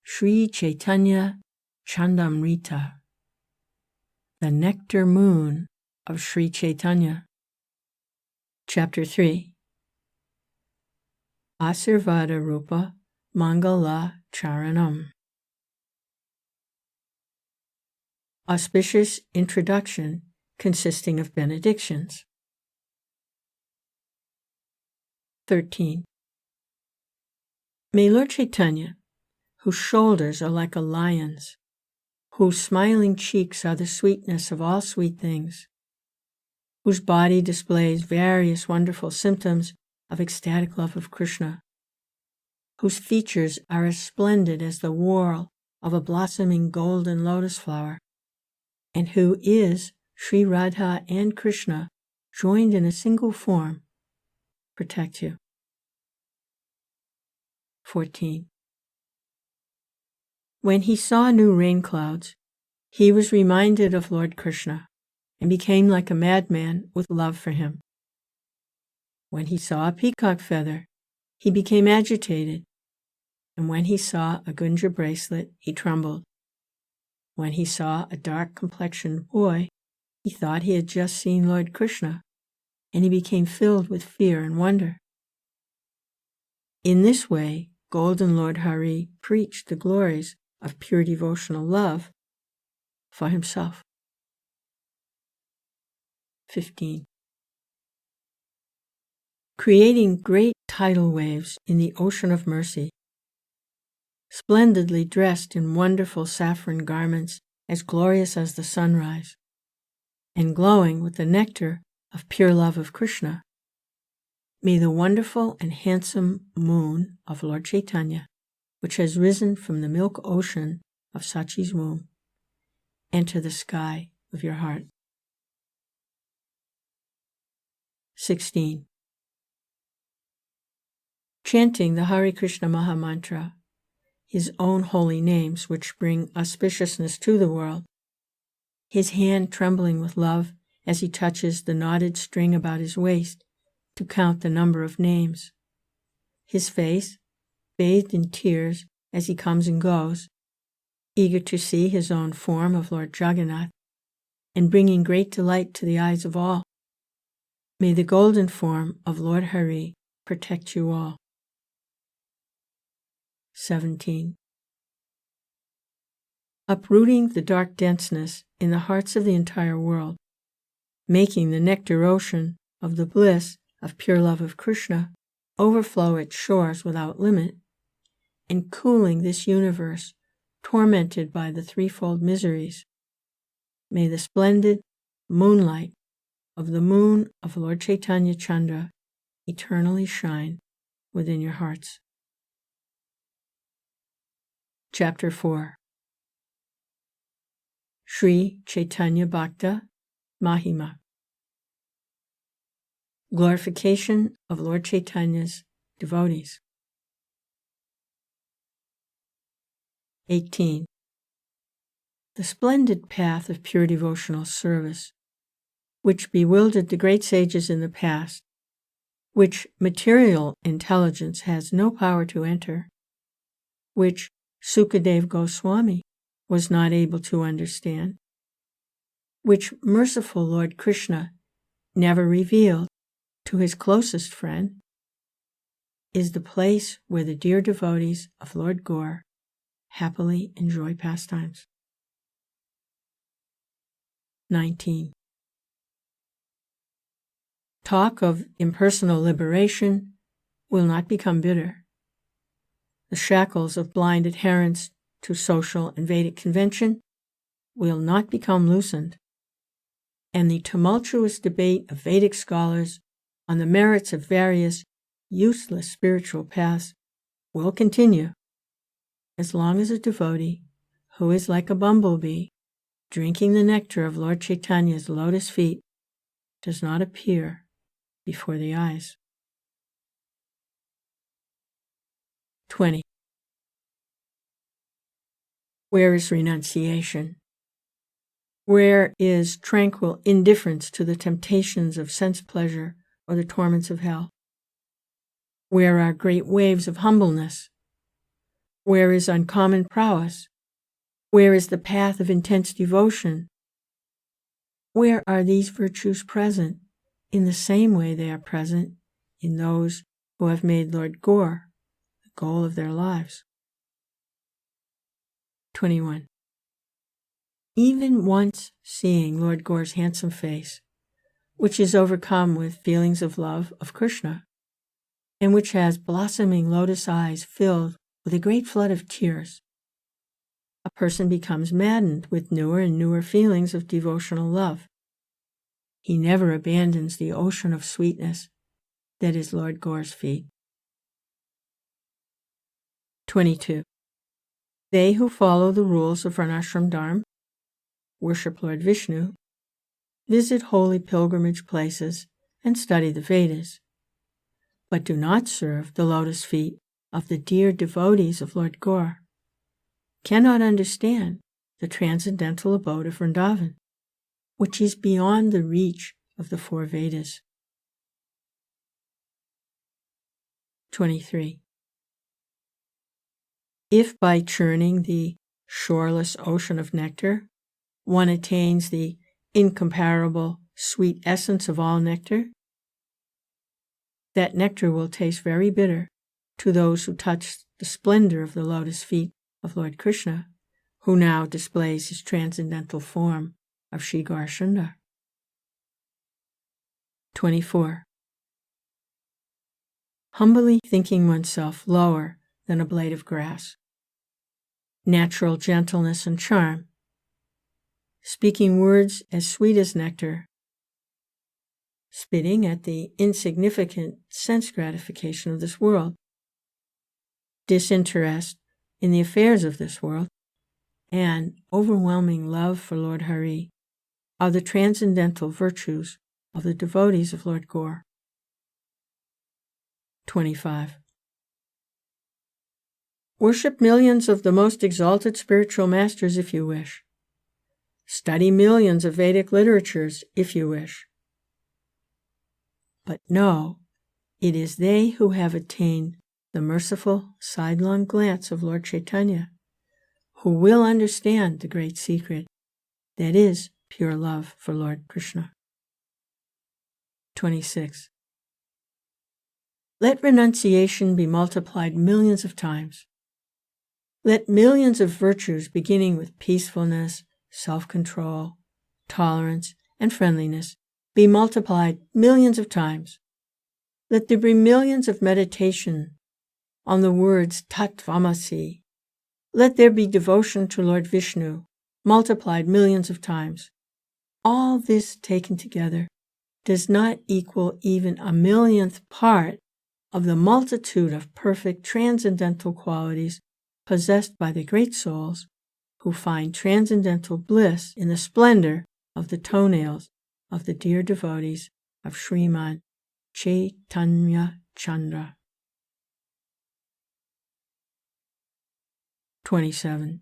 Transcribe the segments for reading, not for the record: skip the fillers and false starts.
Sri Caitanya Candramrta, the nectar moon of Sri Caitanya. Chapter 3. Asirvada Rupa Mangala Charanam. Auspicious introduction consisting of benedictions. 13. May Lord Caitanya, whose shoulders are like a lion's, whose smiling cheeks are the sweetness of all sweet things, whose body displays various wonderful symptoms of ecstatic love of Krishna, whose features are as splendid as the whorl of a blossoming golden lotus flower, and who is Sri Radha and Krsna joined in a single form, protect you. 14. When he saw new rain clouds, he was reminded of Lord Krishna and became like a madman with love for him. When he saw a peacock feather, he became agitated, and when he saw a gunja bracelet, he trembled. When he saw a dark-complexioned boy, he thought he had just seen Lord Krishna, and he became filled with fear and wonder. In this way, Golden Lord Hari preached the glories of pure devotional love for himself. 15. Creating great tidal waves in the ocean of mercy, splendidly dressed in wonderful saffron garments as glorious as the sunrise, and glowing with the nectar of pure love of Krishna, may the wonderful and handsome moon of Lord Caitanya, which has risen from the milk ocean of Sachi's womb, enter the sky of your heart. 16. Chanting the Hare Krishna Maha Mantra, his own holy names which bring auspiciousness to the world, his hand trembling with love as he touches the knotted string about his waist to count the number of names, his face bathed in tears as he comes and goes, eager to see his own form of Lord Jagannath, and bringing great delight to the eyes of all. May the golden form of Lord Hari protect you all. 17. Uprooting the dark denseness in the hearts of the entire world, making the nectar ocean of the bliss of pure love of Krishna overflow its shores without limit, and cooling this universe tormented by the threefold miseries, may the splendid moonlight of the moon of Lord Caitanya Chandra eternally shine within your hearts. Chapter 4. Sri Chaitanya Bhakta Mahima. Glorification of Lord Chaitanya's devotees. 18. The splendid path of pure devotional service, which bewildered the great sages in the past, which material intelligence has no power to enter, which Sukadev Goswami was not able to understand, which merciful Lord Krishna never revealed to his closest friend, is the place where the dear devotees of Lord Gaur happily enjoy pastimes. 19. Talk of impersonal liberation will not become bitter. The shackles of blind adherence to social and Vedic convention will not become loosened, and the tumultuous debate of Vedic scholars on the merits of various useless spiritual paths will continue as long as a devotee who is like a bumblebee drinking the nectar of Lord Chaitanya's lotus feet does not appear before the eyes. 20. Where is renunciation? Where is tranquil indifference to the temptations of sense pleasure or the torments of hell? Where are great waves of humbleness? Where is uncommon prowess? Where is the path of intense devotion? Where are these virtues present in the same way they are present in those who have made Lord Gaur the goal of their lives? 21. Even once seeing Lord Gaur's handsome face, which is overcome with feelings of love of Krishna, and which has blossoming lotus eyes filled with a great flood of tears, a person becomes maddened with newer and newer feelings of devotional love. He never abandons the ocean of sweetness that is Lord Gaur's feet. 22. They who follow the rules of Varnashram Dharma, worship Lord Vishnu, visit holy pilgrimage places, and study the Vedas, but do not serve the lotus feet of the dear devotees of Lord Gaur, cannot understand the transcendental abode of Vrindavan, which is beyond the reach of the 4 Vedas. 23. If by churning the shoreless ocean of nectar, one attains the incomparable sweet essence of all nectar, that nectar will taste very bitter to those who touch the splendor of the lotus feet of Lord Krishna, who now displays his transcendental form of Sri Gaur Sundar. 24. Humbly thinking oneself lower than a blade of grass, natural gentleness and charm, speaking words as sweet as nectar, spitting at the insignificant sense gratification of this world, disinterest in the affairs of this world, and overwhelming love for Lord Hari are the transcendental virtues of the devotees of Lord Gaur. 25. Worship millions of the most exalted spiritual masters if you wish. Study millions of Vedic literatures if you wish. But know, it is they who have attained the merciful sidelong glance of Lord Caitanya who will understand the great secret that is pure love for Lord Krishna. 26. Let renunciation be multiplied millions of times. Let millions of virtues beginning with peacefulness, self-control, tolerance, and friendliness be multiplied millions of times. Let there be millions of meditation on the words Tattvamasi. Let there be devotion to Lord Vishnu, multiplied millions of times. All this taken together does not equal even a millionth part of the multitude of perfect transcendental qualities possessed by the great souls who find transcendental bliss in the splendor of the toenails of the dear devotees of Sriman Chaitanya Candramrta. 27.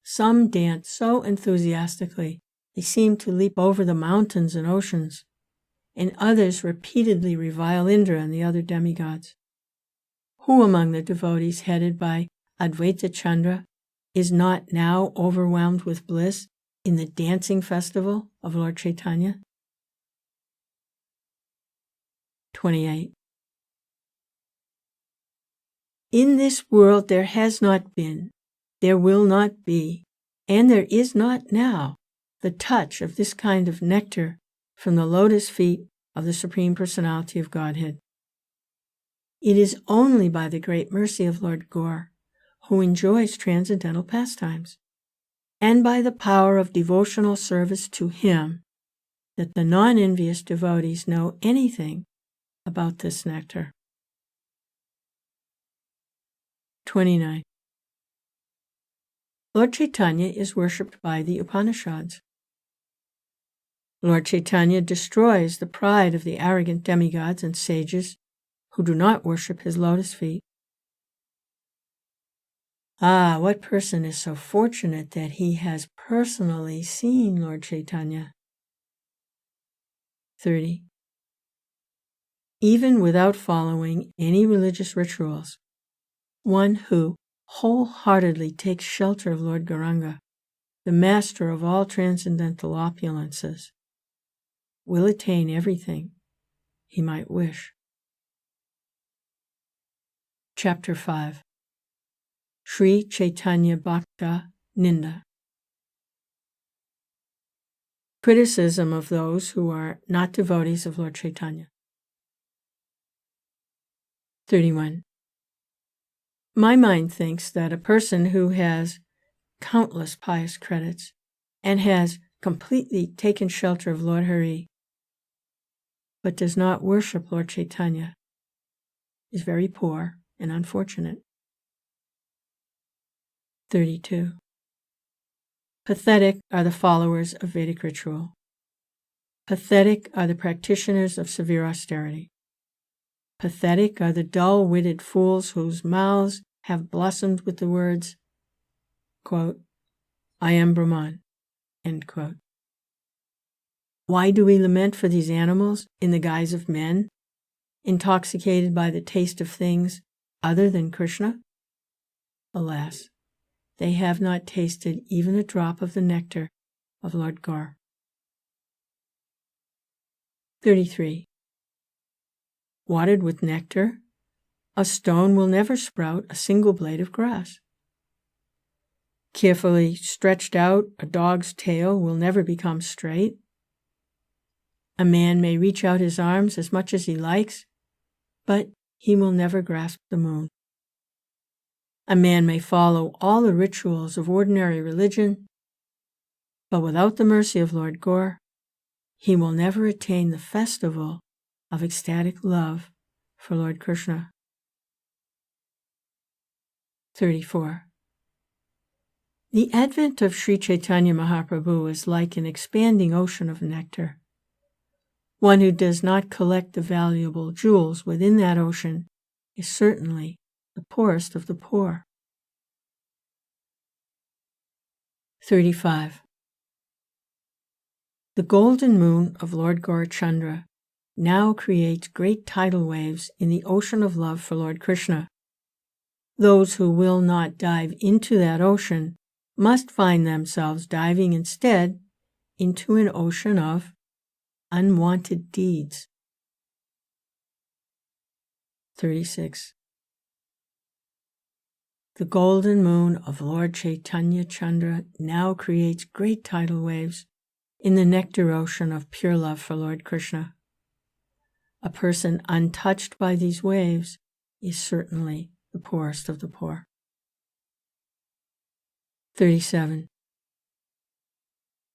Some dance so enthusiastically they seem to leap over the mountains and oceans, and others repeatedly revile Indra and the other demigods. Who among the devotees headed by Advaita Chandra is not now overwhelmed with bliss in the dancing festival of Lord Caitanya? 28. In this world there has not been, there will not be, and there is not now the touch of this kind of nectar from the lotus feet of the Supreme Personality of Godhead. It is only by the great mercy of Lord Gaur, who enjoys transcendental pastimes, and by the power of devotional service to him, that the non-envious devotees know anything about this nectar. 29. Lord Caitanya is worshipped by the Upanishads. Lord Caitanya destroys the pride of the arrogant demigods and sages who do not worship his lotus feet. Ah, what person is so fortunate that he has personally seen Lord Caitanya? 30. even without following any religious rituals, one who wholeheartedly takes shelter of Lord Gauranga, the master of all transcendental opulences, will attain everything he might wish. Chapter 5. Sri Chaitanya Bhakta Ninda. Criticism of those who are not devotees of Lord Caitanya. 31. My mind thinks that a person who has countless pious credits and has completely taken shelter of Lord Hari, but does not worship Lord Caitanya, is very poor and unfortunate. 32. Pathetic are the followers of Vedic ritual. Pathetic are the practitioners of severe austerity. Pathetic are the dull-witted fools whose mouths have blossomed with the words, quote, I am Brahman, end quote. Why do we lament for these animals in the guise of men, intoxicated by the taste of things other than Krishna? Alas, they have not tasted even a drop of the nectar of Lord Gaur. 33. Watered with nectar, a stone will never sprout a single blade of grass. Carefully stretched out, a dog's tail will never become straight. A man may reach out his arms as much as he likes, but he will never grasp the moon. A man may follow all the rituals of ordinary religion, but without the mercy of Lord Gaur, he will never attain the festival of ecstatic love for Lord Krishna. 34. The advent of Sri Chaitanya Mahaprabhu is like an expanding ocean of nectar. One who does not collect the valuable jewels within that ocean is certainly the poorest of the poor. 35. The golden moon of Lord Gaurachandra now creates great tidal waves in the ocean of love for Lord Krishna. Those who will not dive into that ocean must find themselves diving instead into an ocean of unwanted deeds. 36. The golden moon of Lord Caitanya Chandra now creates great tidal waves in the nectar ocean of pure love for Lord Krishna. A person untouched by these waves is certainly the poorest of the poor. 37.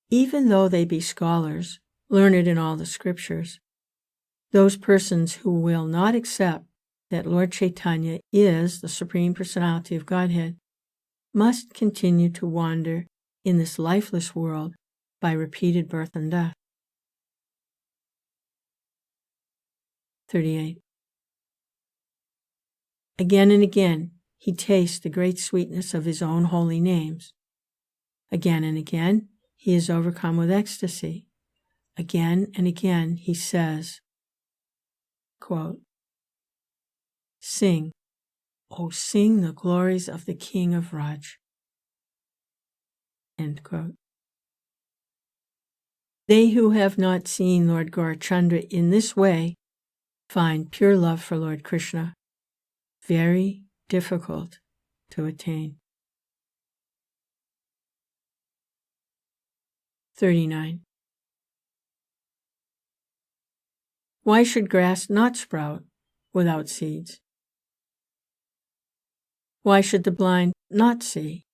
Even though they be scholars, learned in all the scriptures, those persons who will not accept that Lord Caitanya is the Supreme Personality of Godhead must continue to wander in this lifeless world by repeated birth and death. 38. Again and again, he tastes the great sweetness of his own holy names. Again and again, he is overcome with ecstasy. Again and again, he says, quote, Sing, O sing the glories of the King of Raj. End quote. They who have not seen Lord Gaurachandra in this way find pure love for Lord Krishna very difficult to attain. 39. Why should grass not sprout without seeds? Why should the blind not see?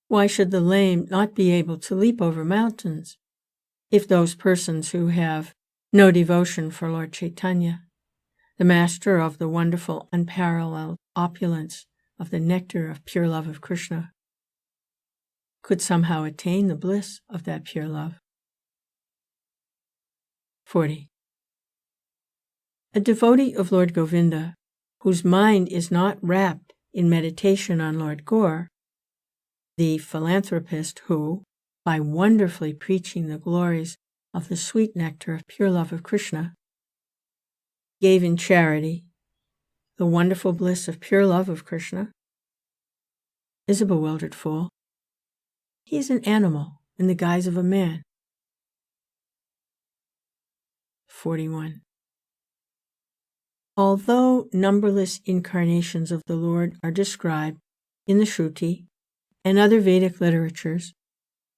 Why should the lame not be able to leap over mountains if those persons who have no devotion for Lord Caitanya, the master of the wonderful unparalleled opulence of the nectar of pure love of Krishna, could somehow attain the bliss of that pure love? 40. A devotee of Lord Govinda, whose mind is not wrapped in meditation on Lord Gaur, the philanthropist who, by wonderfully preaching the glories of the sweet nectar of pure love of Krishna, gave in charity the wonderful bliss of pure love of Krishna, is a bewildered fool. He is an animal in the guise of a man. 41. Although numberless incarnations of the Lord are described in the Shruti and other Vedic literatures,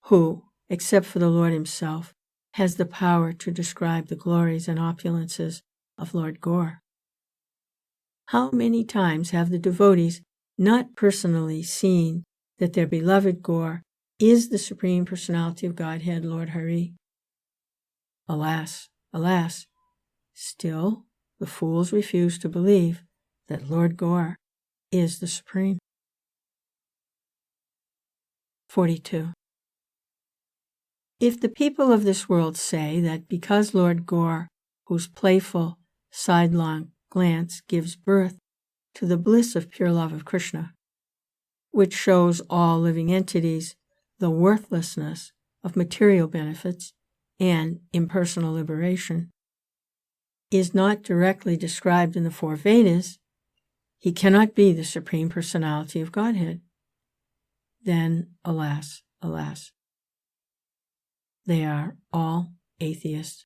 who, except for the Lord himself, has the power to describe the glories and opulences of Lord Gaur? How many times have the devotees not personally seen that their beloved Gaur is the Supreme Personality of Godhead, Lord Hari? Alas, alas, still the fools refuse to believe that Lord Gaur is the Supreme. 42. If the people of this world say that because Lord Gaur, whose playful, sidelong glance gives birth to the bliss of pure love of Krishna, which shows all living entities the worthlessness of material benefits and impersonal liberation, is not directly described in the four Vedas, he cannot be the Supreme Personality of Godhead. Then, alas, alas, they are all atheists.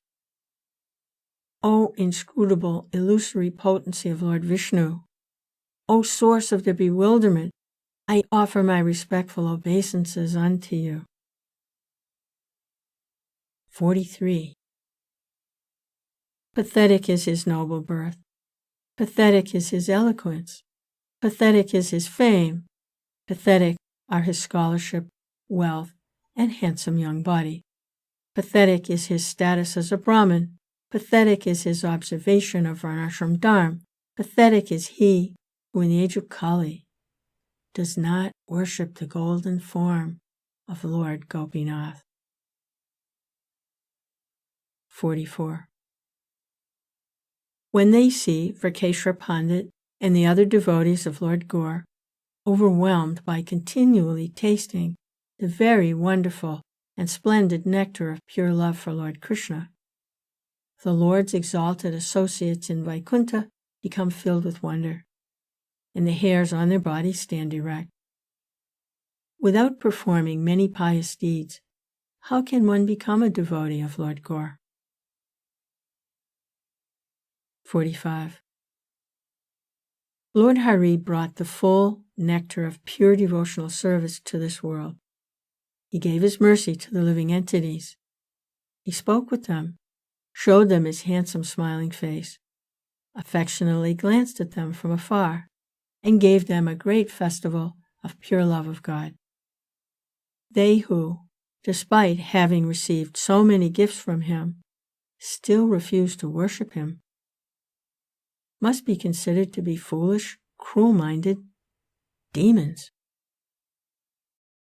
O inscrutable, illusory potency of Lord Vishnu, O source of their bewilderment, I offer my respectful obeisances unto you. 43. Pathetic is his noble birth. Pathetic is his eloquence. Pathetic is his fame. Pathetic are his scholarship, wealth, and handsome young body. Pathetic is his status as a Brahmin. Pathetic is his observation of Varnashram Dharma. Pathetic is he who in the age of Kali does not worship the golden form of Lord Gopinath. 44. When they see Varkeshwar Pandit and the other devotees of Lord Gaur overwhelmed by continually tasting the very wonderful and splendid nectar of pure love for Lord Krishna, the Lord's exalted associates in Vaikuntha become filled with wonder, and the hairs on their bodies stand erect. Without performing many pious deeds, how can one become a devotee of Lord Gaur? 45. Lord Hari brought the full nectar of pure devotional service to this world. He gave his mercy to the living entities. He spoke with them, showed them his handsome smiling face, affectionately glanced at them from afar, and gave them a great festival of pure love of God. They who, despite having received so many gifts from him, still refuse to worship him, must be considered to be foolish, cruel-minded demons.